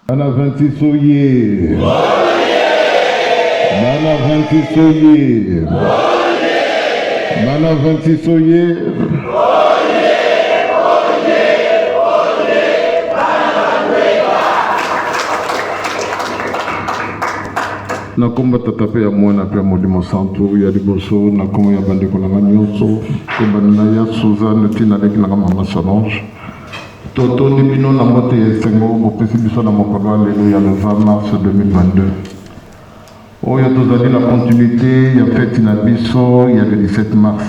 Bana 26 oye. Bana 26 oye. Bana 26 oye. Nakomba tatape ya mwana pe molimo santo ya liboso nakomba ya bandeko na nyonso komba na ya Suzanne tina leki na mama Solange toto ni bino na mbote esengo bopesi biso na mokolo lelo ya le 20 mars 2022 oyo tozali na continuité ya fête na biso ya le 17 mars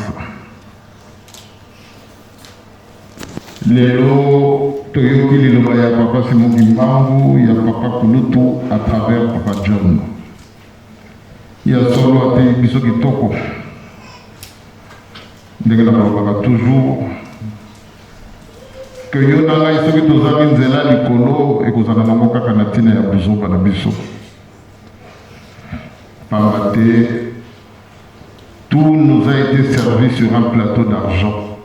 lelo toyoki liloba ya papa Simon Kimbangu ya papa Kulutu à travers papa John. Il y a solo ate biso kitoko ndenge na balobaka toujours que yo na ngai soki tozali nzela likolo ekozala nango kaka na ntina ya buzoba na biso pamba te tout nous a été servi sur un plateau d'argent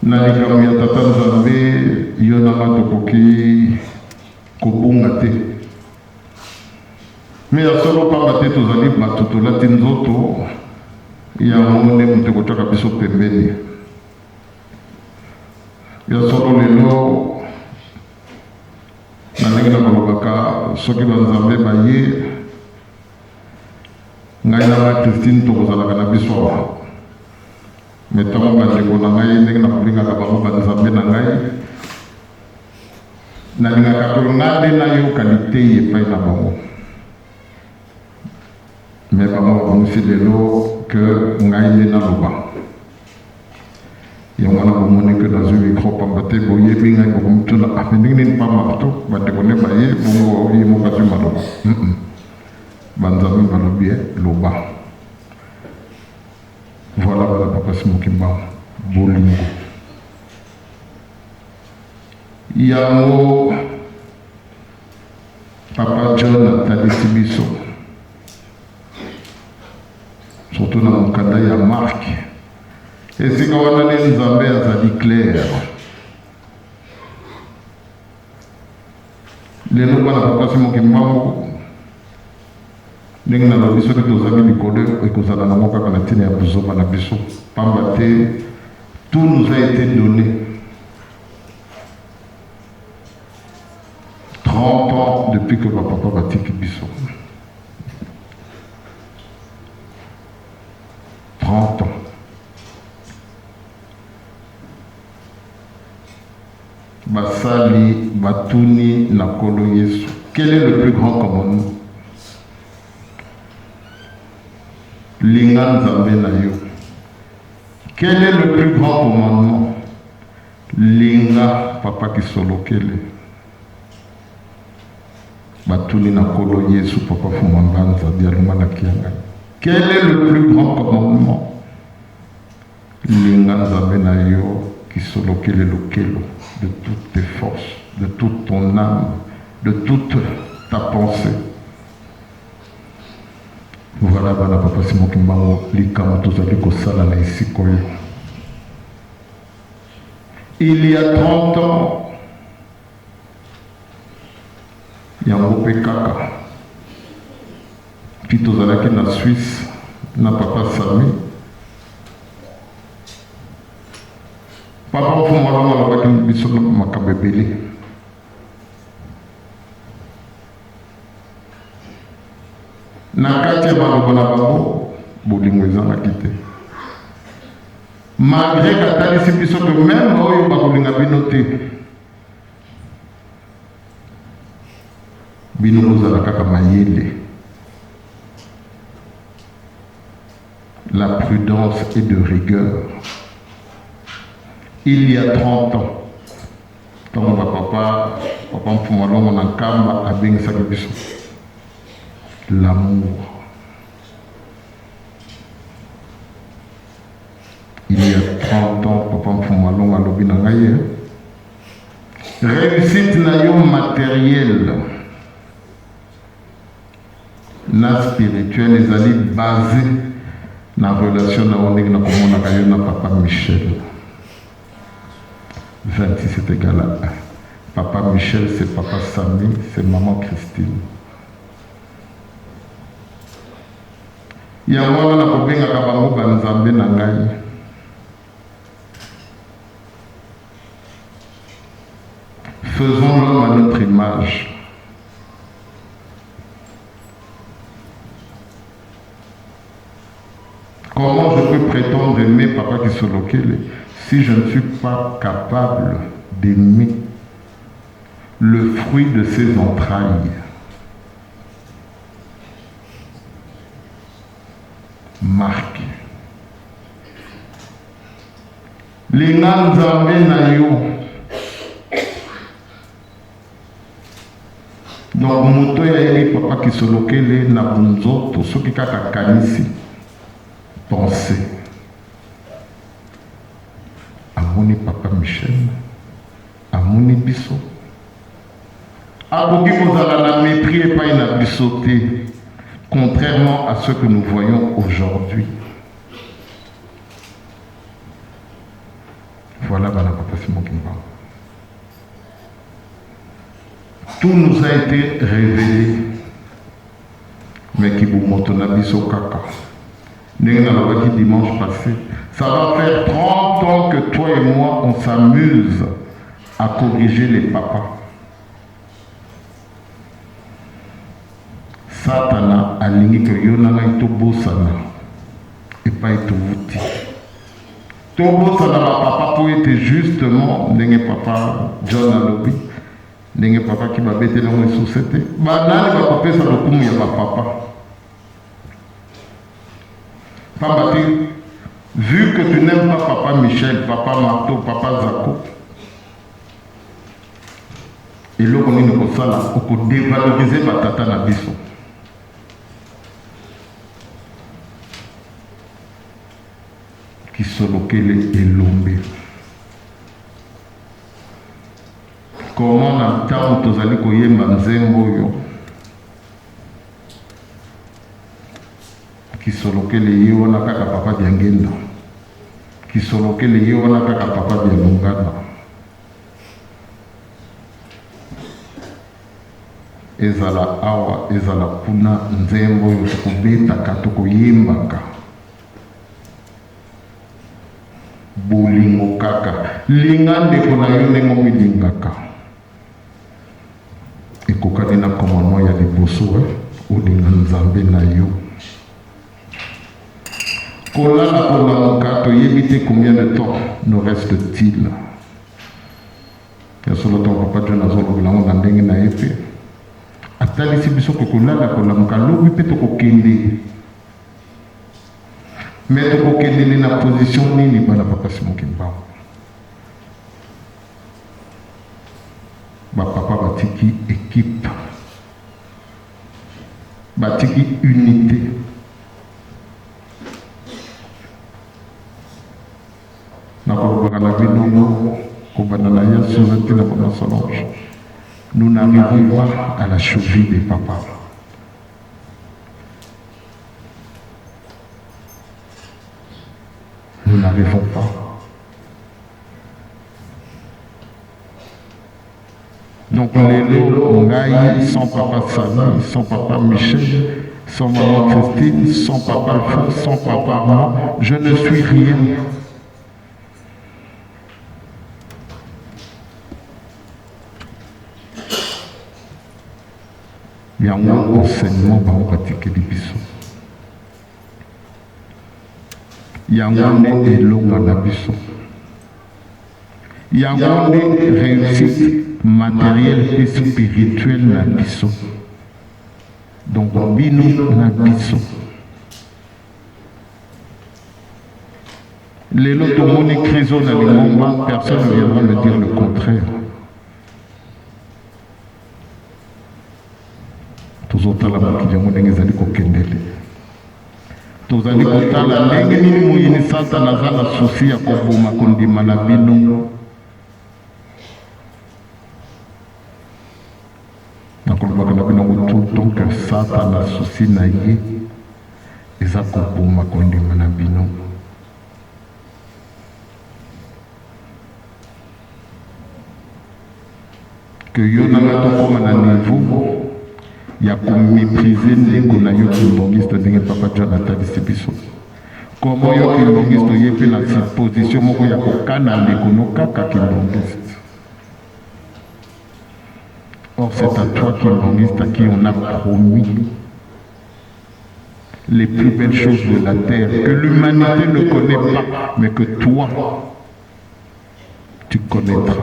na likambo ya tata nzambe yo na nga tokoki kobunga te. Mais ya solo pamba te tozali bato tolati nzoto yango nde moto ekotaka biso pembeni ya solo lelo na ndenge na balobaka soki banzambe baye ngai na ngai Christine tokozalaka na biso awa me ntango bandeko na ngai ndenge na kolingaka bango banzambe na ngai nalingaka tolonga nde nayoka litei epai na bango. Mais maman aussi de l'eau que ngaïne na loba. Il y a un que dans un micro pambate boye binga comme tout la affaire pas marteau, bah te connais pas yé bon il m'a pas tu maloba. Banzami malobie loba. Voilà voilà papa Simon Kimbangu bolingo. Il y a un papa John Tadisibiso. Surtout dans mon cadre, il y a Marc. Et c'est quand on a les Nzambe azali clair. Les noms de la papa Simon Kimbangu, ndenge na lobi soki tozali likolo ekozala nango kaka na ntina ya buzoba na biso pamba te tout nous a été donné. 30 ans depuis que papa batiki biso. 30 ans. Basali, Batuni, Nakolo Yesu. Quel est le plus grand commandement? Linga Nzambe na yo. Quel est le plus grand commandement? Linga Papa Kisolokele. Batuni Nakolo Yesu Papa Fumanganza Dialuma Nakianga. Quel est le plus grand commandement? Linga Nzambe na yo Kisolokele Lokelo. De toutes tes forces, de toute ton âme, de toute ta pensée. Voilà, voilà, papa Simon Kimbangu, likama tozali kosala na esika oyo. Il y a 30 ans, yango pe kaka. Puis tozalaki na Suisse, na papa Sami. Papa mfumala malabaki biso makambo ebele. Na kati ya maloba na bango bolingo ezalaki te. Malgré katalisi biso ke même oyo bakolinga bino te. Bino bozala kaka mayele. La prudence est de rigueur. Il y a 30 ans, quand mon papa Mfumalo na kamba abengisaki biso l'amour. Il y a 30 ans, papa Mfumalo alobi na ngai réussite na yo matériel na spirituel ezali basé na relation na ondenge na komona kayo na papa Michel. 26 est égal à 1. Papa Michel, c'est papa Samy, c'est maman Christine. Il y a un moment où faisons l'homme à notre image. Comment je peux prétendre aimer Papa Kisolokele si je ne suis pas capable d'aimer le fruit de ses entrailles? Marc. Linga Nzambe na yo. Donc moto ya Papa Kisolokele na bunzoto soki kaka kanisi. Penser à mon Papa Michel, à mon biso. À beaucoup de mépris et pas une abissoté, contrairement à ce que nous voyons aujourd'hui. Voilà, Papa Simon Kimba. Tout nous a été révélé, mais qui vous montre biso kaka. Dimanche passé, ça va faire 30 ans que toi et moi on s'amuse à corriger les papas. Satana a ligné que Yonanga est beau sana et pas être outi. Tobo sana papa pour être justement n'est papa John Alobi, n'est papa qui va bêter dans la société. Banane va couper ça le coup il y a papa. Papa, vu que tu n'aimes pas Papa Michel, Papa Marteau, Papa Zako, et là on est comme ça, on peut dévaloriser ma tata Nabiso. Qui se loquele et l'ombe. Comment on a tant de zali koyemba nzembo yo? Kisolokele ye wana kaka papa biangenda, kisolokele ye wana kaka papa bialungana. Ezala awa ezala kuna nzembo yo tukubetaka tukoyembaka bolingo kaka linga ndeko na yo ndenge omilingaka ekokani na commandement ya liboso olinga Nzambe na yo. Kolala kolamuka toyebi combien de temps nous reste-t-il? Ya solo ton papa John azolobela ngo na ndenge na ye mpe atalisi biso kolala kolamuka lobi mpe tokokende. Mais tokokendele na position nini bana Papa Simon Kimba? Papa batiki équipe, batiki unité. Nous n'arrivons pas à la cheville des papas. Nous n'arrivons pas. Donc les lots, Ngaï, sans papa Samy, sans papa Michel, sans maman Christine, sans papa Alphonse, sans papa moi, je ne suis rien. Il y a un enseignement par pratiquer des bisous. Il y a un élan à la bisou. Il y a un réussite matérielle et spirituelle à la bisou. Donc, binou na bisou. Les lots de mon crise dans les moments, personne ne viendra me dire le contraire. Tozotala makijango ndenge zali kokendele. Tozali kotala ndenge nini moyini sasa naza na susi ya koboma kondima na bino. Nakolobaka na bino tout le temps que sata na susi na ye eza koboma kondima na bino. que yo nanga tokoma na niveau ya komépriser ndeko na yo kimbongiste ndenge Papa John atalisi biso. Comment yo kimbongiste ye mpe na position moko ya kokana ndeko no kaka kimbongiste. Or c'est à toi kimbongiste à qui on a promis les plus belles choses de la terre que l'humanité ne connaît pas, mais que toi tu connaîtras.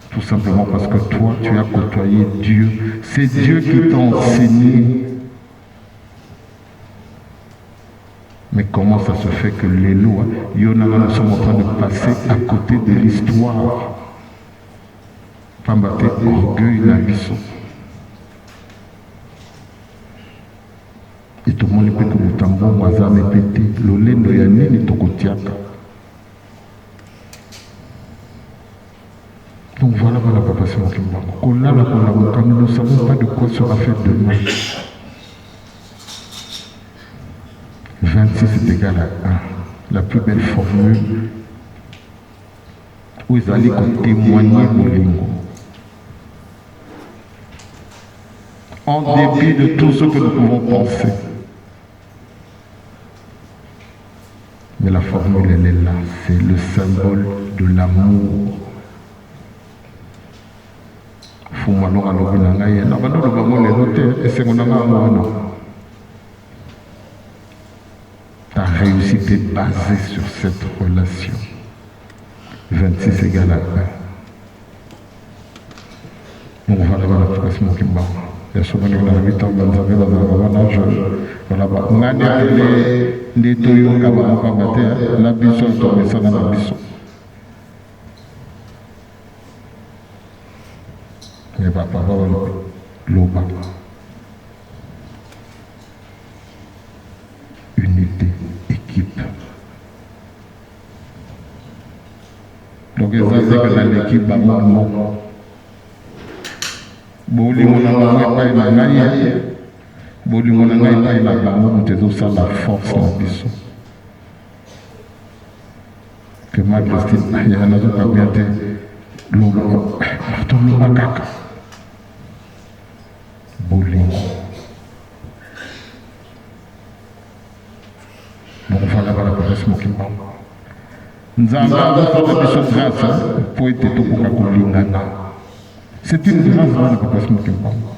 Tout simplement parce que toi, tu as côtoyé Dieu. C'est Dieu qui t'a enseigné. Mais comment ça se fait que les lois, nous sommes en train de passer à côté de l'histoire. Pambate orgueil na biso. Et tout le monde peut que nous tambons, moi, me pété, l'olendo ya nini tokotiaka. Donc voilà, Papa Simon Kimbango. Nous ne savons pas de quoi sera fait demain. 26 est égal à 1. La plus belle formule où ils allaient témoigner Bolingo. En dépit de tout ce que nous pouvons penser. Mais la formule, elle est là. C'est le symbole de l'amour. Ta réussite est basée sur cette relation. 26 égale à 1. Donc voilà, la pression qui m'a. Il y a souvent une invite en bonne saveur dans un âge. Voilà, on a des toyos qui ont la biso est tombée ça dans la biso. Mais papa va l'oba. Unité, équipe. Donc ça c'est que dans l'équipe, non. Bolingo na bango epai na ngai bolingo na ngai epai na bango moto ezosala force na biso que ma Christine ya nazoka bien te lobo toloba kaka bolingo. Donc voilà Papa Simon Kimbango nzambe azosala biso grâce po ete tokoka kolingana. C'est une grâce dans le Papa Simon Kimbango.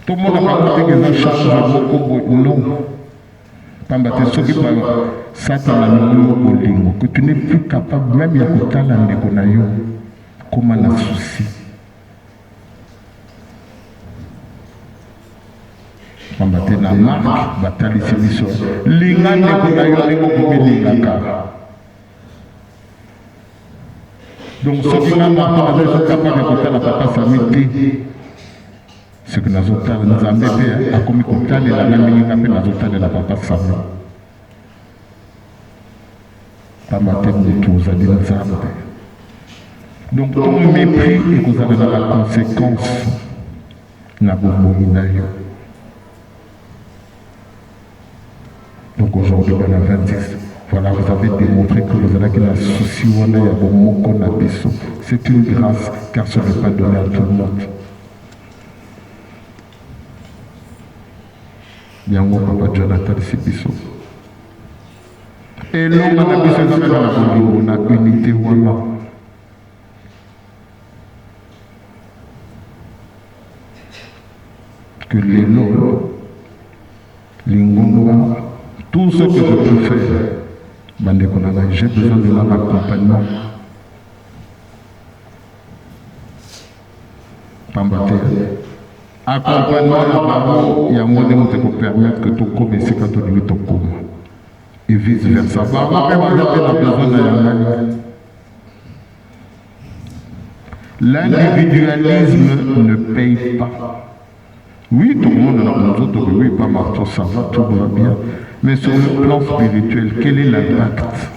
Tout le monde a raconté que ça change beaucoup. Non. Pambate soki pa Satan na bolingo que tu n'es plus capable même ya kotala ndeko na yo comme na souci. Pambate na marque batalisi biso. Linga ndeko na yo ndeko komelingaka. Donc, ceux qui n'ont pas capables de côté la papa Samiti, ce que nous avons nous a mis à commis côté de la même nous avons de la papa Samiti. Pas matin de tout, vous avez nous donc, tout mépris et vous avez la conséquence na bomominayo. Donc, aujourd'hui, on a 26. Voilà, vous avez démontré que vous avez un souci. C'est une grâce, car ce n'est pas donné à tout le monde. Bien, mon Papa Jonathan, c'est Bissot. Et l'homme a une unité. Que les noms, l'ingomba, tout ce que je peux faire. J'ai besoin de mon accompagnement. Pambate. Accompagnement là-bas, il y a un moyen de vous permettre que tu commences quand tu lis ton cours. Et vice versa. L'individualisme ne paye pas. Oui, tout le monde dans nos autres, oui, pas marteau, ça va, tout va bien. Mais sur le plan spirituel, quel est l'impact?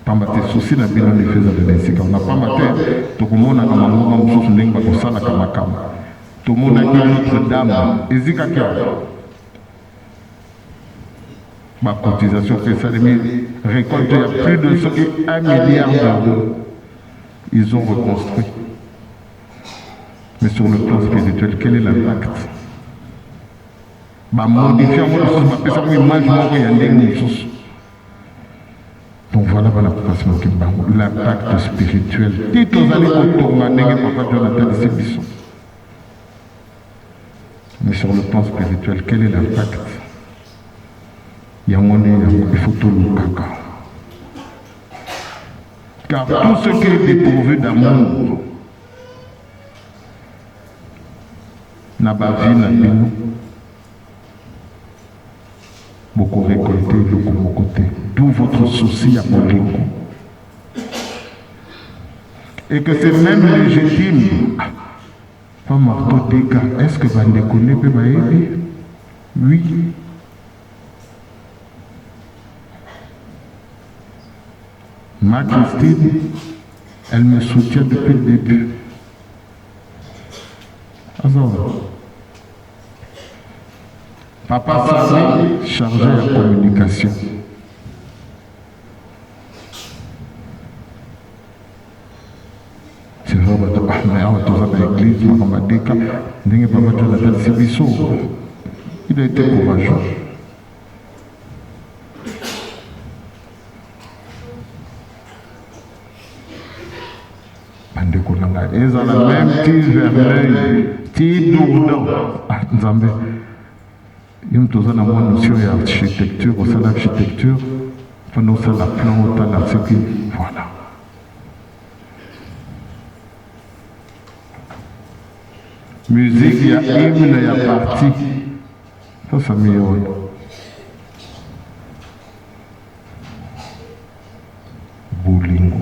Pambate souci na bien les faisans de l'insecte. On n'a pas maté, tout le monde a comme un moment de choses n'importe quoi ça la kamakam. Tout le monde a Notre-Dame. Ezika kia. Ma cotisation fait ça, mais récolte il y a plus de 1 milliard d'euros. Ils ont reconstruit. Mais sur le plan spirituel, quel est l'impact? Donc voilà, l'impact spirituel. Mais sur le plan spirituel, quel est l'impact? Il faut tout le caca. Car tout ce qui est dépourvu d'amour n'a pas vu la vie. Beaucoup récolté, beaucoup côté. D'où votre souci à mon niveau. Et que c'est même légitime. Pas marteau des gars. Est-ce que vous déconnez peut m'aider? Oui. Ma Christine, elle me soutient depuis le début. Papa Sali, chargé de la communication. C'est vrai, il a été courageux. Ils ont la même petit vermeil, petit lourdeur. Nzambe. Il y a une notion d'architecture, au sein de l'architecture, pendant ça la plan, au la sécurité. Voilà. Musique, il y a hymne, il y a partie. Ça meilleur. Boulingo.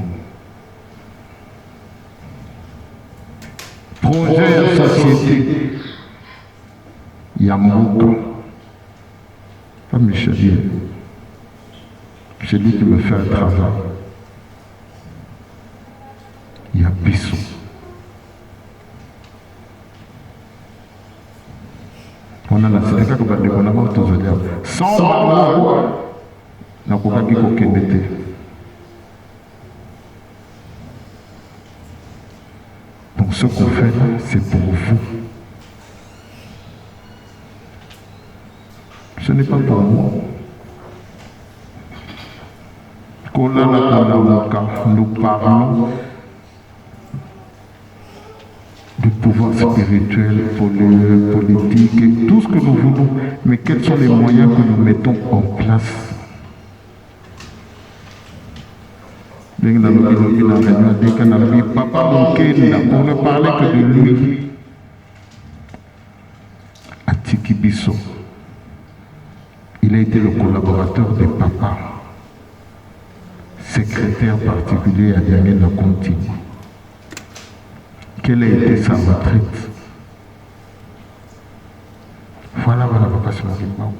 Projet de société. Yamouka. Pas Michel. C'est lui qui me fait un travail. Il y a Bissou. On a la sélection que on a pas tous les deux. Sans parole, n'a pas dit qu'on était. Donc ce qu'on fait là, c'est pour vous. Ce n'est pas pour moi. Nous parlons du pouvoir spirituel, politique et tout ce que nous voulons. Mais quels sont les moyens que nous mettons en place? Papa Mokenda, pour ne parler que de lui, à Tikibiso, il a été le collaborateur de papa, secrétaire particulier à Diamène Conti. Quelle a été sa retraite? Voilà, papa, c'est mon riment.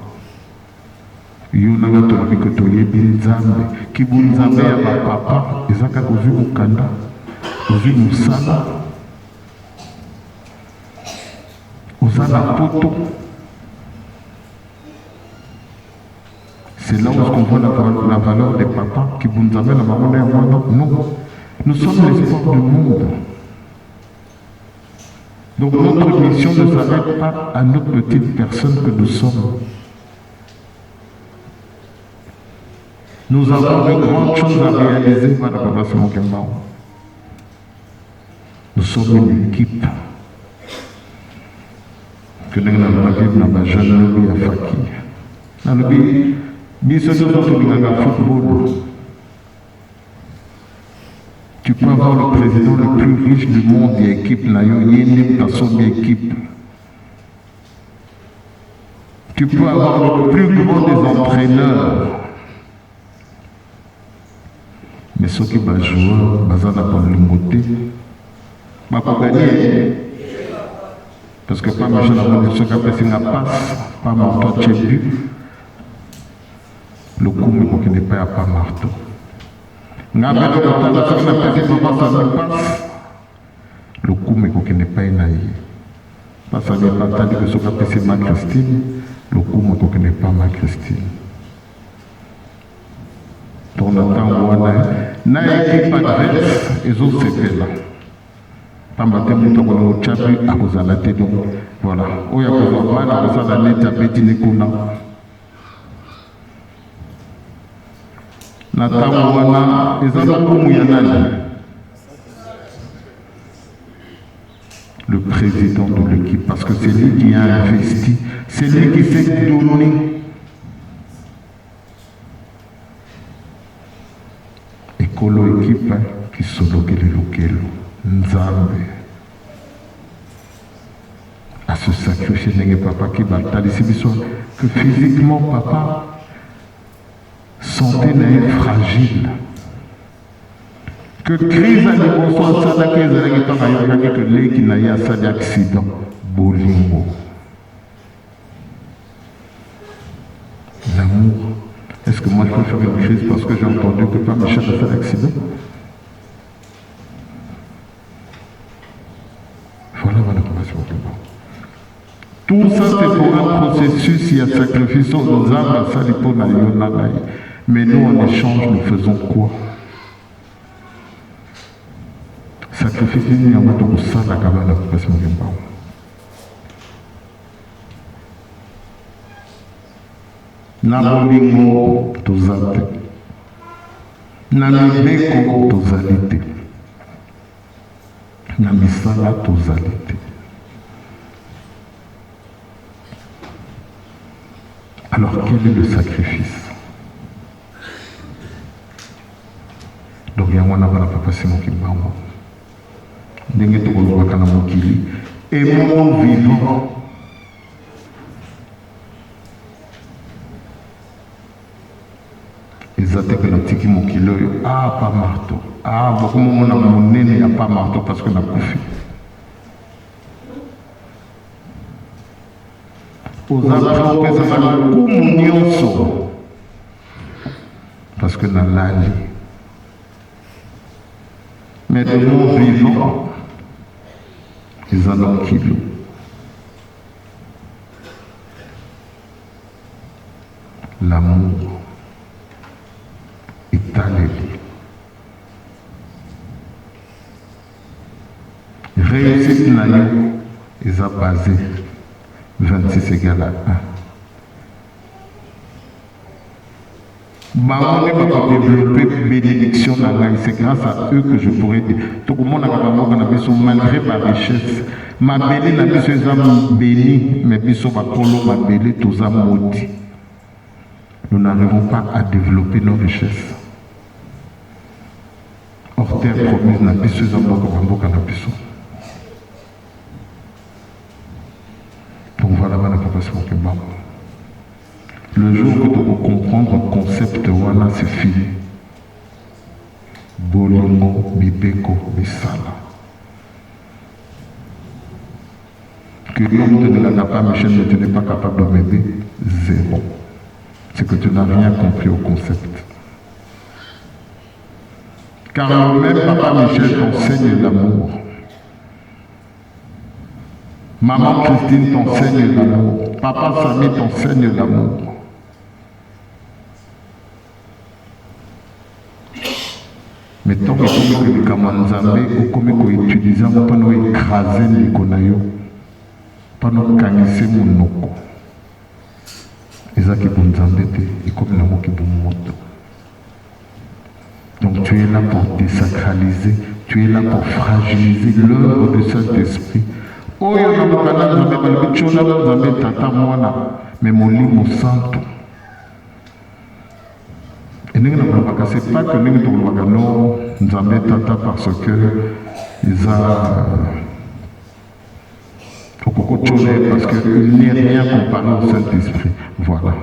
Yonanga tolobi que toyebi nzambe kibu nzambe ya bapapa ezaka kozwi mokanda kozwi mosala oza na poto. C'est là où on voit la valeur des papas kibu nzambe na bango ya mwana. Non, nous sommes l'espoir du monde. Donc notre mission ne s'arrête pas à notre petite personne que nous sommes. Nous avons de grandes choses à réaliser, Madame Bassimo Kembao. Nous sommes une équipe. Que nous avons la Bible, nous avons jamais à Faki. Dans le pays, football. Tu peux avoir le président le plus riche du monde et équipe, équipe. Tu peux avoir le plus grand des entraîneurs. Mais ceux qui vont jouer, ils vont lingoter. Ils vont gagner. Parce que pas Michel Abonne, ceux qui ont fait une passe, pas marteau tchébu. Le coup, il n'est pas pas marteau. Le coup, il n'est pas naïf. Parce que pas dit que ceux qui ont fait ma Christine, le coup, il n'est pas ma Christine. Dans le temps où on a une équipe adverse, ils ont été là. pamba te moto akola kochapi akozala te. Donc voilà oyo akozwa bana akosala neti abetini kuna na ntango wana eza lokumu ya nani? Le président de l'équipe, parce que c'est lui qui a investi, c'est lui qui s'est donné. Écolo équipe qui solokele lokelo Nzambe à se sacrifier n'est papa qui bataille ici que physiquement papa santé n'est fragile. Que crise à l'émotion, ça n'a que les qui n'a eu ça d'accident, bolingo. L'amour. Est-ce que moi je peux faire une crise parce que j'ai entendu que pas Michel a fait l'accident? Voilà, tout ça c'est pour un processus, il y a sacrifice, nous avons ça pour mais nous en échange nous faisons quoi? Sacrifice ni yango to kosala kabala kopesa mokemba na bolingo tozala te na mibeko tozali te na misala tozali te. Alors quel est le sacrifice? Donc yango na bana papa c'est mokemba et mon vivant ils attaquent le tiki mokilo ah pas marteau ah beaucoup mon monnaie n'y a pas marteau parce que n'a pas fait aux après ça va communion parce que n'a l'ali mais de mon vivant ils en ont kilo. L'amour est allé. Réussite naïe, ils ont basé 26 égale à 1. Développer bénédiction, c'est grâce à eux que je pourrais dire. Tout le monde a malgré ma richesse. Ma belle n'a pas béni, mais ma belle tous maudit. Nous n'arrivons pas à développer nos richesses. Hors terre promise n'a pas besoin. Donc voilà, le jour que tu peux comprendre le concept, voilà, c'est fini. Bolongo, Bibeko, Bissala. Que l'homme ne l'a pas, Michel, ne t'es pas capable de m'aider, zéro. C'est que tu n'as rien compris au concept. Car même papa Michel t'enseigne l'amour. Maman Christine t'enseigne l'amour. Papa Samy t'enseigne l'amour. Mais tant que tu as comme utiliser pour nous écraser les conayo, pour nous cancer mon noko. Et ça qui est bon zambete et comme nous qui bon moto. Donc tu es là pour désacraliser, tu es là pour fragiliser l'œuvre de cet esprit. Oh, il y a un canal de tata mwana, mais mon lit mon santo. Et nous c'est pas que nous avons tata parce que ils parce qu'il n'y a rien comparé au Saint-Esprit. Voilà.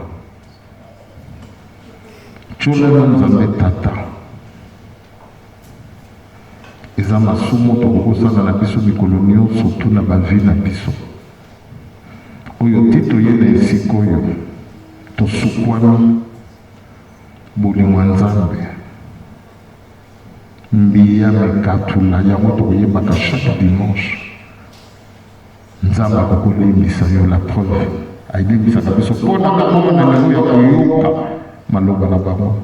Tchole nous avons tata. Ils ont masumo to dans la biso mikolonio surtout na bavi na biso. Oyo tito yene sikoyo to sukwami bolingo nzambe. Mbiya mekatula yango to yebaka chaque dimanche. Nzambe akokolembisa yo la preuve. Ayebisaka biso pona na komona ya koyoka maloba na bango.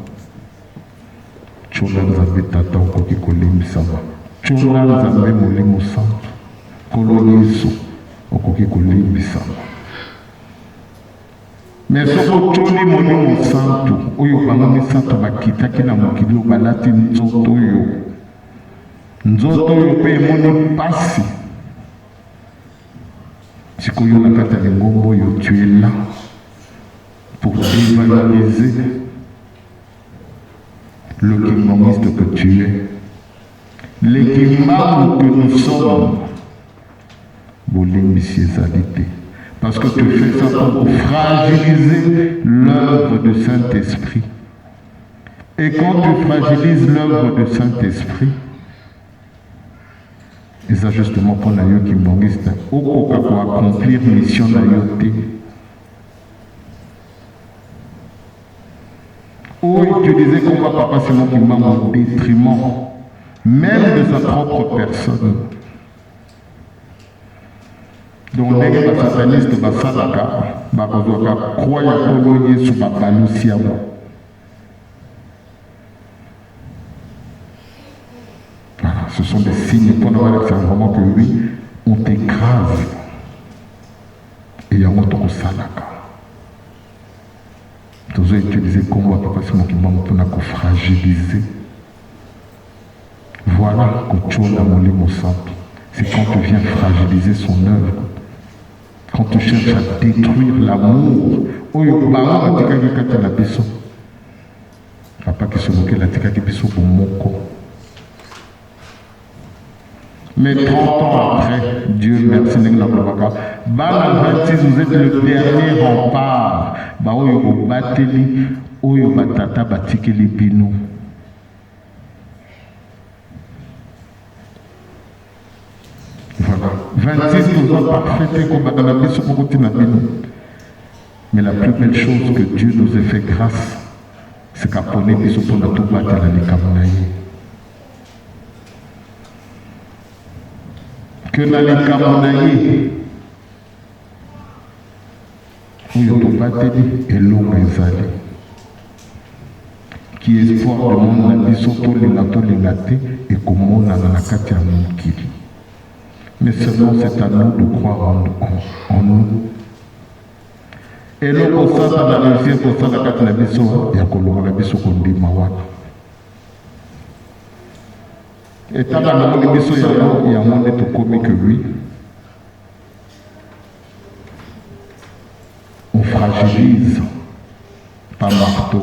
Tchole nzambe tata okoki kolembisa ba. tshona nzambe molimo santo kolo yesu okoki kolembisama mais soko tshoni molimo santo oyo bango misato bakitaki na mokili oyo balati nzoto oyo mpe emoni mpasi sikoyo na kati ya lingomba oyo tu es là pour dévaloriser le kimbanguiste que tu es, le kimbangu que nous sommes. Parce que tu fais ça pour fragiliser l'œuvre du Saint-Esprit. Et quand tu fragilises l'œuvre du Saint-Esprit, et ça justement pour l'aïeux kimbanguiste, pour accomplir mission d'aïeuté, où utiliser comme papa Simon Kimbangu au détriment même de sa propre personne. Donc les satanistes basalaka bakozwaka croix ya kolo Yesu babalusi yango. Voilà, ce sont des signes pour nous voir vraiment que oui, on t'écrase et yango tokosalaka. Nous avons utilisé comme papa Simon Kimbangu pour fragiliser. Voilà que tu as molimo santo. C'est quand tu viens fragiliser son œuvre. Quand tu cherches à détruire l'amour. Papa qui se moquait la tika qui biso pour moko. Mais 30 ans après, Dieu merci Nengla Babaka. Bala 26, vous êtes le dernier rempart. Baoyo bateli, oyo batata batikeli bino. Voilà. 26 nous ont parfaités comme Madame Bisso Mokoti Nabino. Mais la plus belle chose que Dieu nous ait fait grâce, c'est qu'à Pone Bisso Pona Touba Telani Kamunaye. Que Nali Kamunaye, où Yotoba Teli et l'eau Ezali. Qui est espoir de monde na biso tolingate et comment on a la katia mokili. Mais seulement c'est à nous de croire en nous. Et le constat dans la réussite pour ça la katia biso ya kolonga la biso kondima wana. Et tant dans le biso ya monde to komi que lui. On fragilise par marteau.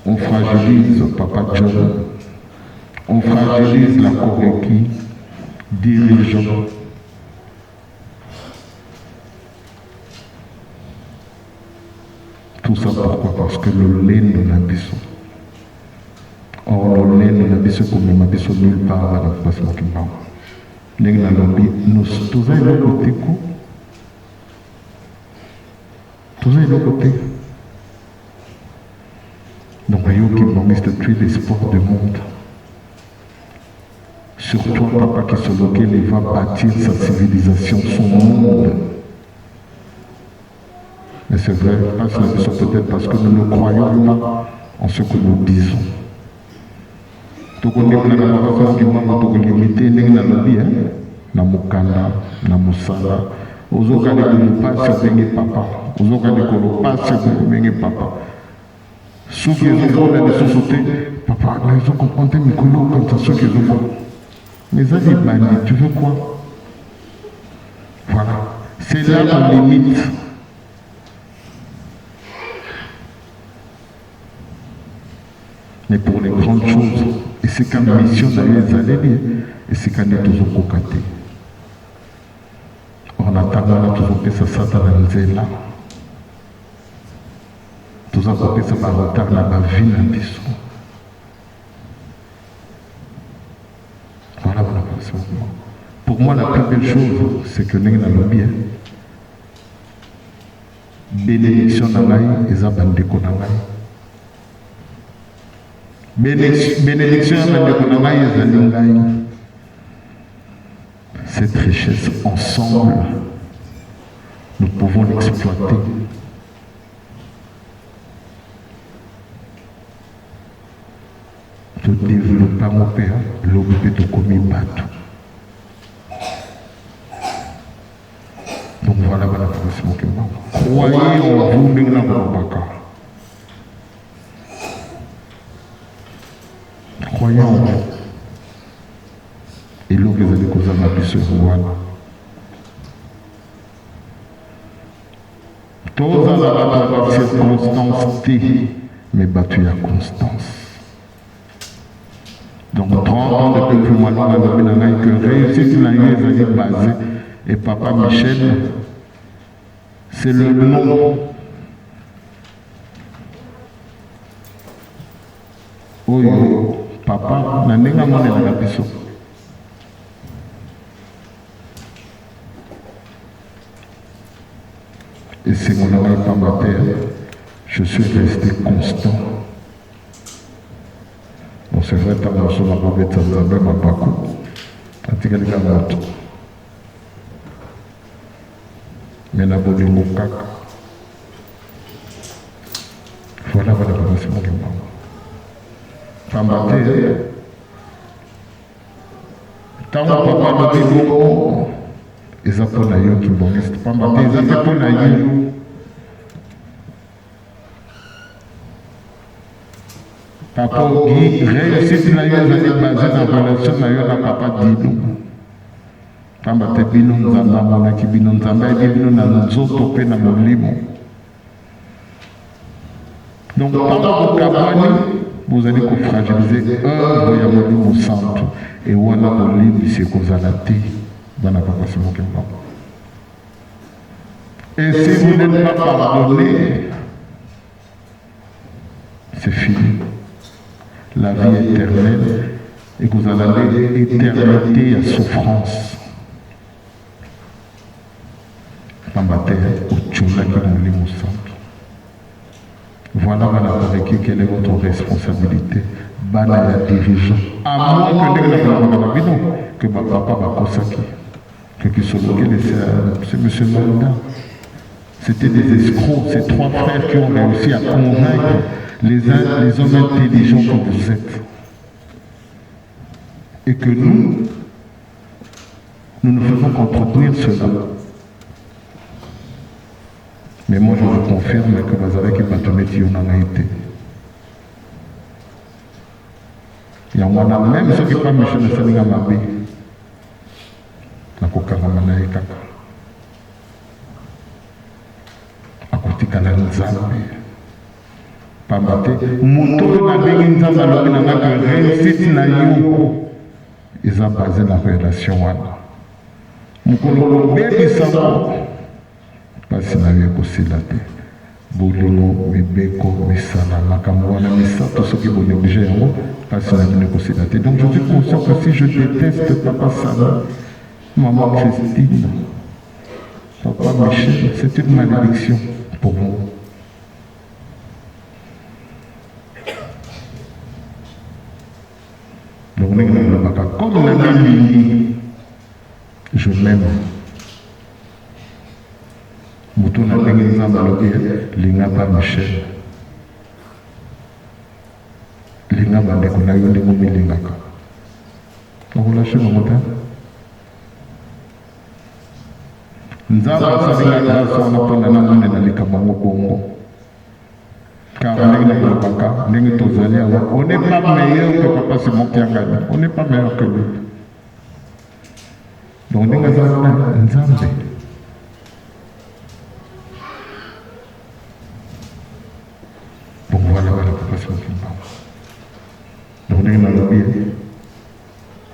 On fragilise Papa John, on fragilise la Corée qui dirigeant. Tout ça pourquoi? Parce que le lait de l'abisson. Or, le lait de l'abisson, comme le l'abisson nulle part à la place de Kimbangu. Nous tous à le côté. Tous à le côté. Donc, il y a tu es l'espoir du monde. Sur toi, papa qui sur lequel il va bâtir sa civilisation, son monde. Mais c'est vrai, peut-être parce que nous ne croyons pas en ce que nous disons. Na mukanda, na musala, ozoka de papa, ozoka de papa. Ceux qui ont des sociétés, papa, ils ont compris mes couleurs comme ça, ceux qui ont. Mais ça, c'est banni, tu veux quoi? Voilà. C'est là la limite. Mais pour les grandes choses, et c'est quand la mission d'aller les aller, et c'est quand on est toujours cocaté. On attend, on a toujours fait ça dans la là. Tout ça pour que ça va retard la vie dans le Voilà mon appréciation. Pour moi, la plus belle chose, c'est que nous avons bien. Bénédiction d'Alaï et Zabandeko d'Alaï. Bénédiction d'Alaï et Zalingaï. Cette richesse, ensemble, nous pouvons l'exploiter. de développer mon père, l'objet de commis bateau. Donc voilà, voilà, c'est mon cœur. Croyez en vous, mais n'a pas. Croyez en vous. Et l'eau que vous allez causer ma vie, voilà. Tous la circonstance mais battu à constance. Donc 30 ans depuis que moi, que réussite la est basée. Et papa Michel, c'est le nom. Oh, papa, n'a pas de la biso. Et c'est mon oreille par ma terre. Je suis resté constant. Bon, c'est vrai, t'as mon son à ma bête, ça m'a pas coup. T'as dit qu'elle a monté. Mais la bonne mot caca. Voilà, voilà, voilà, c'est mon game. Pambaté. Quand papa me dit bon, ils appellent à yo qui bon. Pambaté, ils appellent à yo. Papa Guy, réussite la yo, elle est basée dans la relation la yo, la papa dit nous. Pambaté bino nzamba, mon qui bino nzamba, et bino na nzoto pe na molimo. Donc, tant que vous allez fragiliser un voyage au centre et voilà mon livre, c'est cause à la thé. Et si vous n'êtes pas pardonné, c'est fini. La vie éternelle et que vous allez éternité à souffrance. Pambaté au tchoula qui est au centre. Voilà, avec quelle est votre responsabilité. Bana la dirigeant. À moins que ma papa va consacrer. Que c'est M. Manda. C'était des escrocs, ces trois frères qui ont réussi à convaincre les hommes intelligents que vous êtes. Et que nous ne faisons qu'entretenir cela. Mais moi, je vous confirme que vous avez qui Batometi en a été. Il y en a même ceux qui ne sont pas Michel Sénégal Mabé. La Kokaramana et Kaka. À côté de la Nzambe. Pambate. Mouto na bengi Nzambe alobi na nga réussite na yo. Ils ont basé la relation wana. Mukolo bebi sango. Parce que nous avons aussi la paix. Bolingo, Mibeko, Missana, Makamouana, Missa, tout ce qui est obligé, parce que nous avons aussi la paix. Donc je suis conscient que si je déteste Papa Sana, Maman Christine, Papa Michel, c'est une malédiction pour vous. Donc nous avons comme on a dit, je m'aime. Mouton a bien exemple l'ingaba Michel. L'ingaba de Konayo de Moumi Lingaka. Vous lâchez mon montant. Nzaba Sabina grâce à la Panana et la Kamango Congo. Car on n'est pas meilleur que Papa Simon Kiangani. On n'est pas meilleur que lui. Donc nous avons Nzambe. Donc voilà, Papa Simon Kiangani. Donc nous avons bien.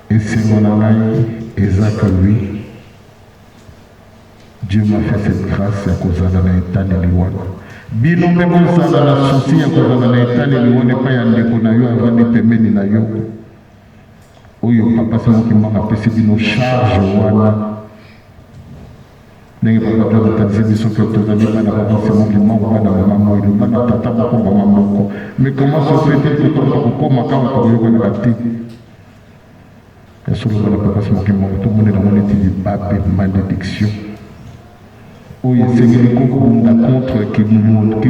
Et c'est mon ami, Isaac lui. Dieu m'a fait cette grâce à cause de l'état de l'Iwan. Bino même ça dans la souci à cause de l'état de l'Iwan n'est pas un déconayo avant de permettre na yo. Oyo papa c'est moi qui m'a appelé bino charge wana. N'est pas de taxi biso que tous amis bana papa c'est moi qui m'a bana maman il bana tata bako maman. Mais comment se fait-il que quand on commence à parler de la tête? Et sur le papa c'est moi qui m'a tout le monde est dans mon étude de malédiction. Oui, c'est le concours contre qui vous montre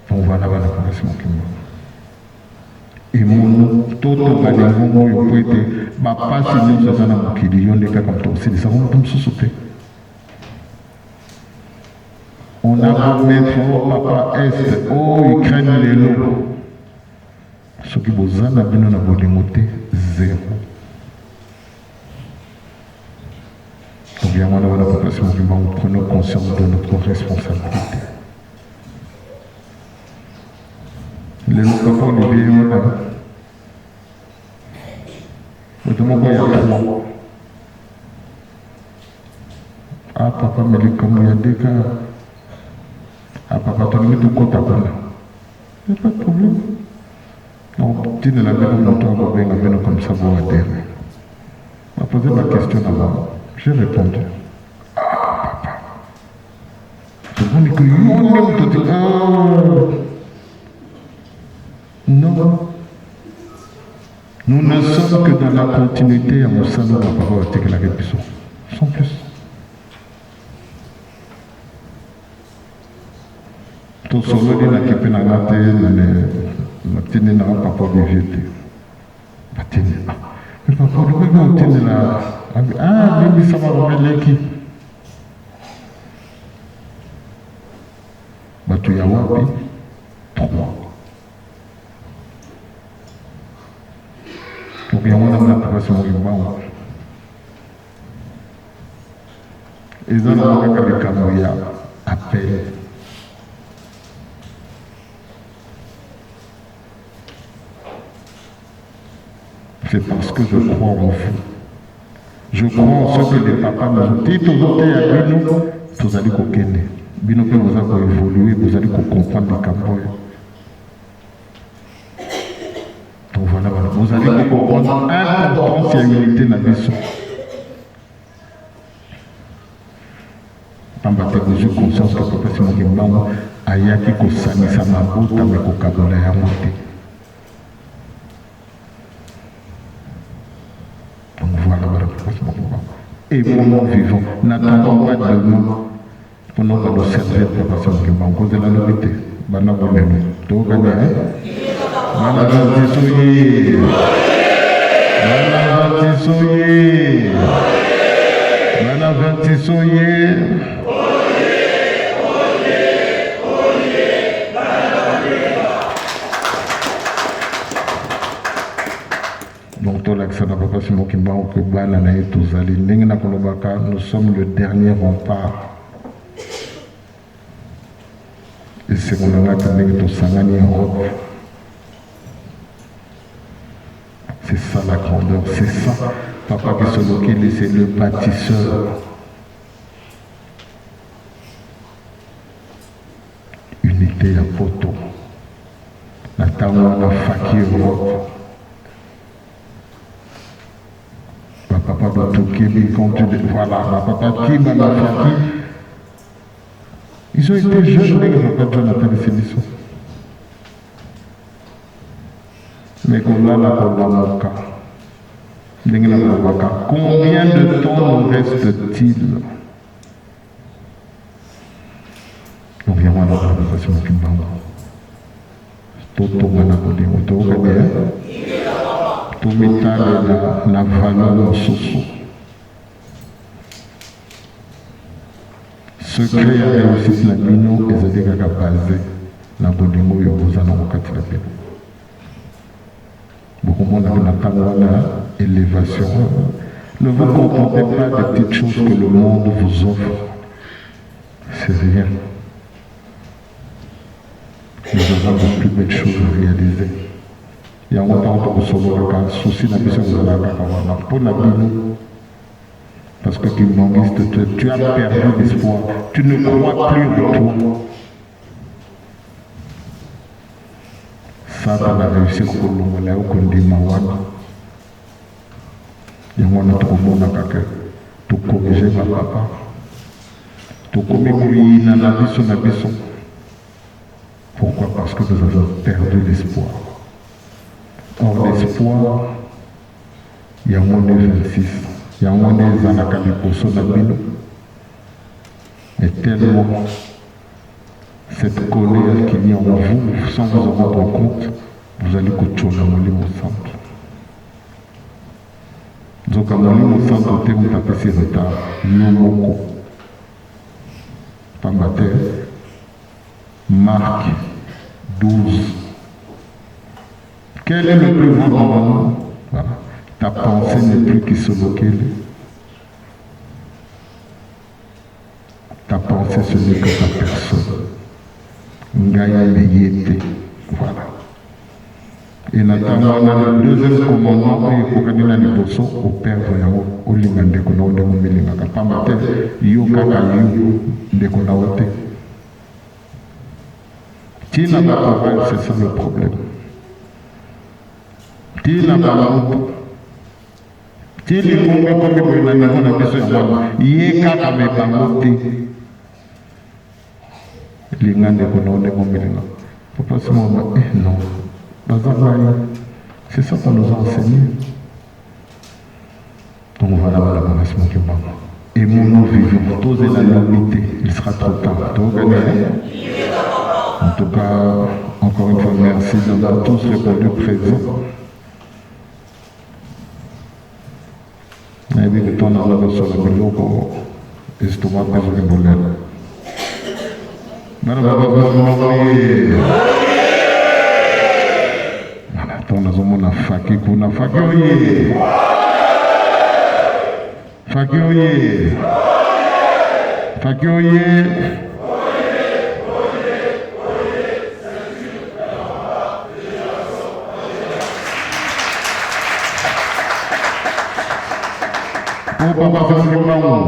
Donc voilà, voilà, c'est mon qui et mon toto balingo yo poete ba pasi nyo sana mokili yo ndeka comme toi c'est ça on tombe sous on a beau mettre papa est oh Ukraine lelo ce qui vous a bino na bolingote zéro donc bien voilà voilà papa c'est mon qui nous prenons conscience de notre responsabilité les papa on est bien là autrement il y a trois ah papa mais les comme il y a des cas ah papa tu mets tout compte à quoi il n'y a pas de problème donc tu ne l'avais pas longtemps comme ça pour adhérer on m'a posé ma question avant j'ai répondu ah papa c'est bon que non nous ne sommes que dans la continuité à mon salon à parole à la répétition sans plus tout solo de la kepe na ngate na tine na papa bivete batine mais papa le gars tine la ah bibi ça va remeleki batu ya wapi 3 donc il y a un papa sur mon et dans la caméra appel c'est parce que je crois en vous. Je crois en ce que les papas m'ont dit. Tous à Bino, vous allez connaître. Bino que vous avez évolué, vous allez comprendre les Camboy. Donc voilà, voilà. Vous allez comprendre l'importance et l'unité de la mission. En bataille, vous avez conscience que papa c'est mon guimban. Ayaki ko sami sama bota me ko kabola ya monte. Et pour nous vivons, n'attendons pas de nous pour nous servir de façon qui m'a cause de la nourriture. Bana bonne tout gagné bana vantisoye bana vantisoye bana vantisoye donc tout l'accès n'a pas si qui m'a que bana na tous allés n'engna kolobaka nous sommes le dernier rempart et c'est qu'on a que tous sangani en Europe c'est ça la grandeur c'est ça papa qui se localise c'est le bâtisseur unité à poto la tawa la fakir Europe papa doit tout Québec voilà papa qui m'a fait ils ont été jeunes les Jonathan et Sélisson mais qu'on a la Moka combien de temps nous reste-t-il on vient voir la présentation qui m'a Toto Manakodi Toto Gabia tout métal la valeur soso. Secret ya réussite la bino ezali kaka basé na bolingo yo bozana kokati la bino. Bokomona na ntango wana élévation. Ne vous contentez pas des petites choses que le monde vous offre. C'est rien. Nous avons de plus belles choses à réaliser. Il y a longtemps que vous souci la mission de la pour la bino. Parce que tu as perdu l'espoir. Tu ne crois plus en toi. Ça, tu as réussi à le au Kondimawad. Il y a un autre monde à corriger ma papa. Tu corriger la mission. Pourquoi? Parce que nous avons perdu l'espoir. Or, l'espoir, il y a moins de 26. Il y a moins de Zanakali Poso Nabino. Mais tellement cette colère qu'il y a en vous, sans vous en rendre compte, vous allez coacher la Molimo Santo. Donc, à Molimo Santo, vous tapez ses retards, Yomoko, Pambater, Marc 12. Quel est le plus grand moment? Voilà. Ta pensée n'est plus qui se locale. Ta pensée, ce n'est que ta personne. Ngaya Meyete. Voilà. Et notamment, le deuxième commandement, il faut qu'il y ait un poisson au père au lingande qu'on a au démon pas matin, yo kakayu de qu'on a ôté. Qui n'a pas parlé, c'est ça le problème. Qui n'a pas parlé. Qui les mots comme il a besoin de y est kaka me bangote. Lingande qu'on a au démon milinga. Pourquoi c'est moi? Non. C'est ça qu'on nous a enseigné. Donc voilà, voilà, voilà, c'est mon qui va. Et mon vivant, tous la l'unité, il sera trop tard. Donc, en tout cas, encore une fois, merci d'avoir tous répondu présents. Et puis, le temps d'avoir sur le vélo pour l'estomac, pas de boulet. Nazomona faki kuna faki oye faki oye faki oye oh papa c'est vraiment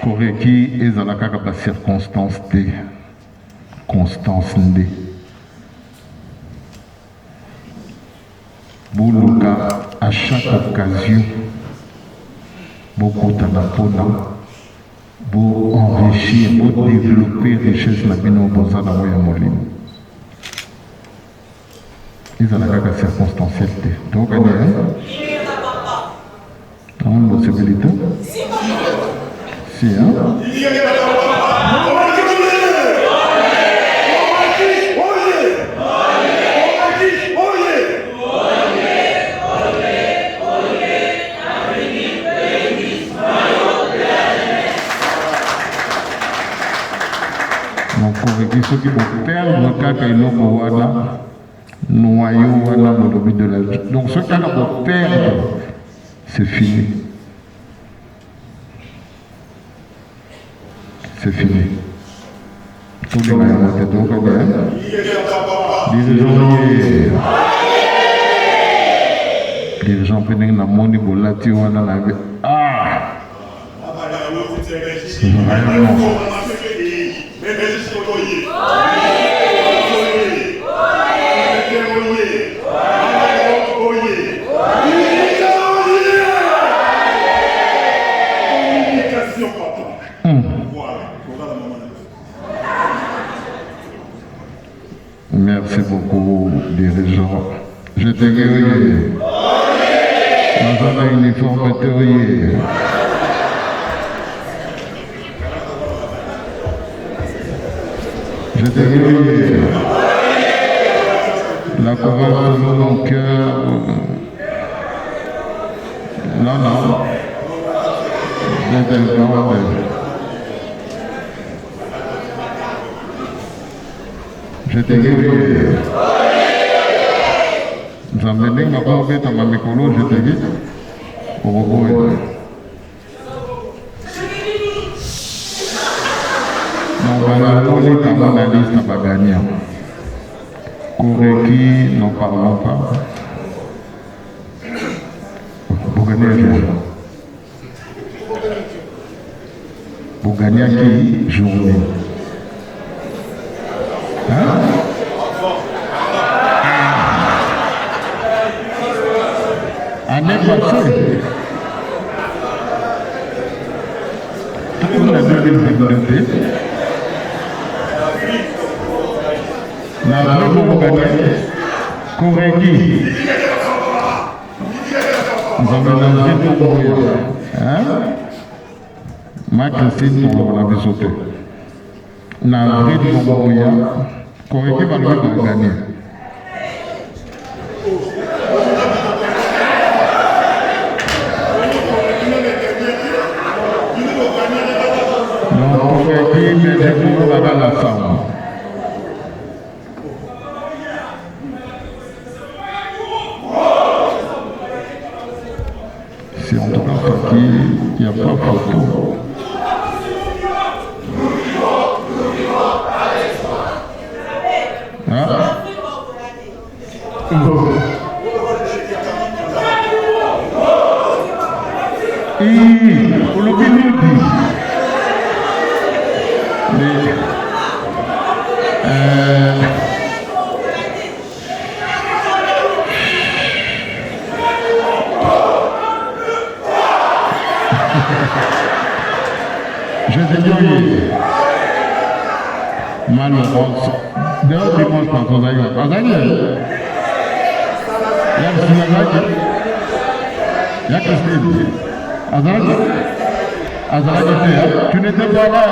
Koreki ezalaka kaka circonstance te constance nde boluka à chaque occasion bokutana mpona bo-enrichir bo-développer richesse na bino boza nango ya molimo ezalaka kaka circonstanciel te tokani une possibilité? Si, hein? Donc, pour ceux qui vont perdre, quand ils n'ont pas noyau, le but de la vie. Donc, ceux qui vont perdre, c'est fini. C'est fini. Tous les gars ont été donc bien. Les gens prennent la monnaie pour la tuer. Ah! Merci beaucoup, dirigeants. Je t'ai guéri. Dans un uniforme théorie. Je t'ai guéri. La chorale de mon cœur. Non, non. Je t'ai guéri. Nous avons mené ma pauvre à ma mécolo, je t'ai dit. Au revoir. Non, Banatoli, comme analyste, n'a pas gagné. Koreki, n'en parlons pas. Vous gagnez vous gagnez qui journée? Hein? L'année passée, on a 2022, la République gagné, Corrigi. Nous avons lancé pour Christine, on a vu sauter. On a vu Corrigi va nous gagner. Donc, Corrigi, mais je vous la salle. En tout cas, il n'y a pas photo. Hein? Pour le je t'ai dit, malheureusement, dehors dimanche par son aïe. Il y a Christine. Tu n'étais pas là.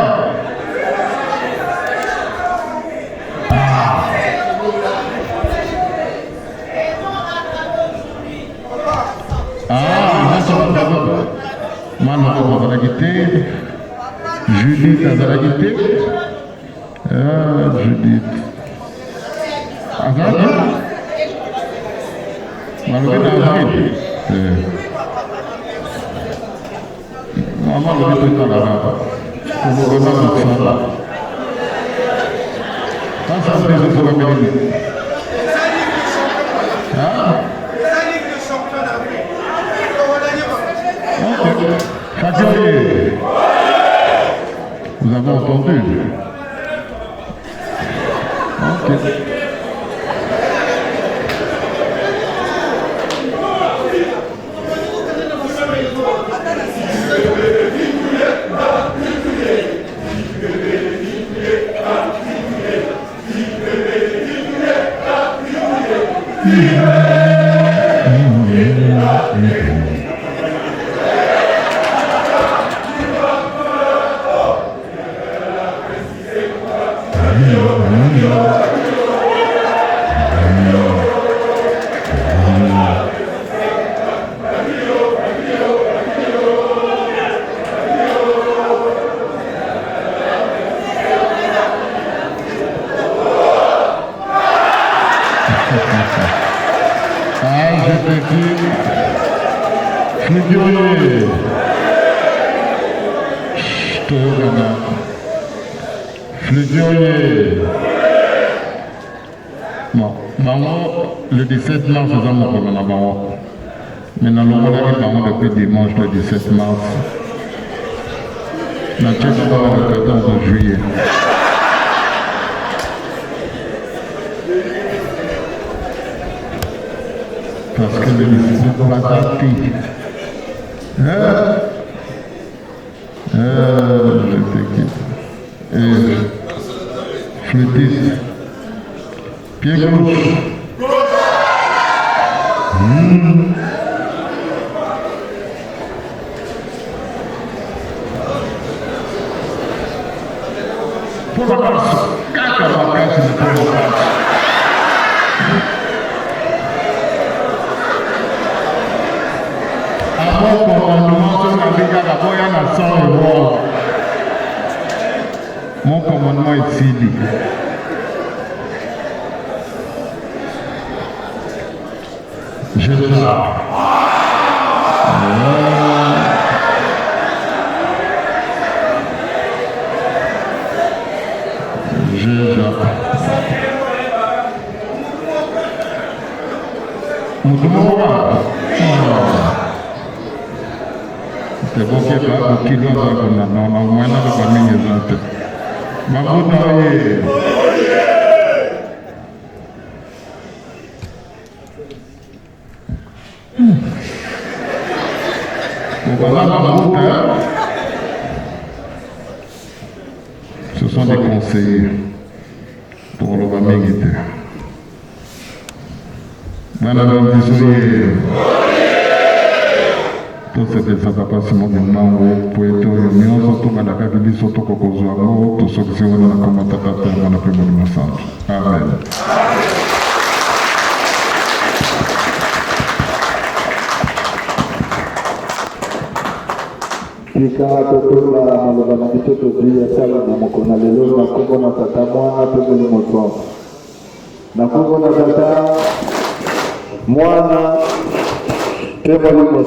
Malheureusement, Judith a la guitare. Judith. Maman, le tout à la ça c'est pour la mérite. Vous avez entendu? Ok. Bon, maman, le 17 mars, c'est ça mon problème là-bas. Mais dans le monde, maman, depuis dimanche, le 17 mars, la tchèque va le 14 juillet. Parce que le 17 mars, la date, je t'équipe. Flûtiste. Pied gauche. Pour la passe. Caca la passe, c'est pour la passe. Avant qu'on commandement sur la brigade, il y en a 100 euros. Mon commandement est fini. Je l'ai. C'est bon qu'il n'y ait pas de kilo à ça, on a moins de famille exacte. Ce sont des conseillers pour le Bamingite. Madame tout ce que ça passe mon mango pour être union surtout madame Bibi surtout kokozwango tout ce que c'est on a comme tata on a fait mon centre. Amen. Kika totola malobana mitoto dia sala na mokona lelo na kongo na tata mwana pe molimo na kongo na tata mwana pe molimo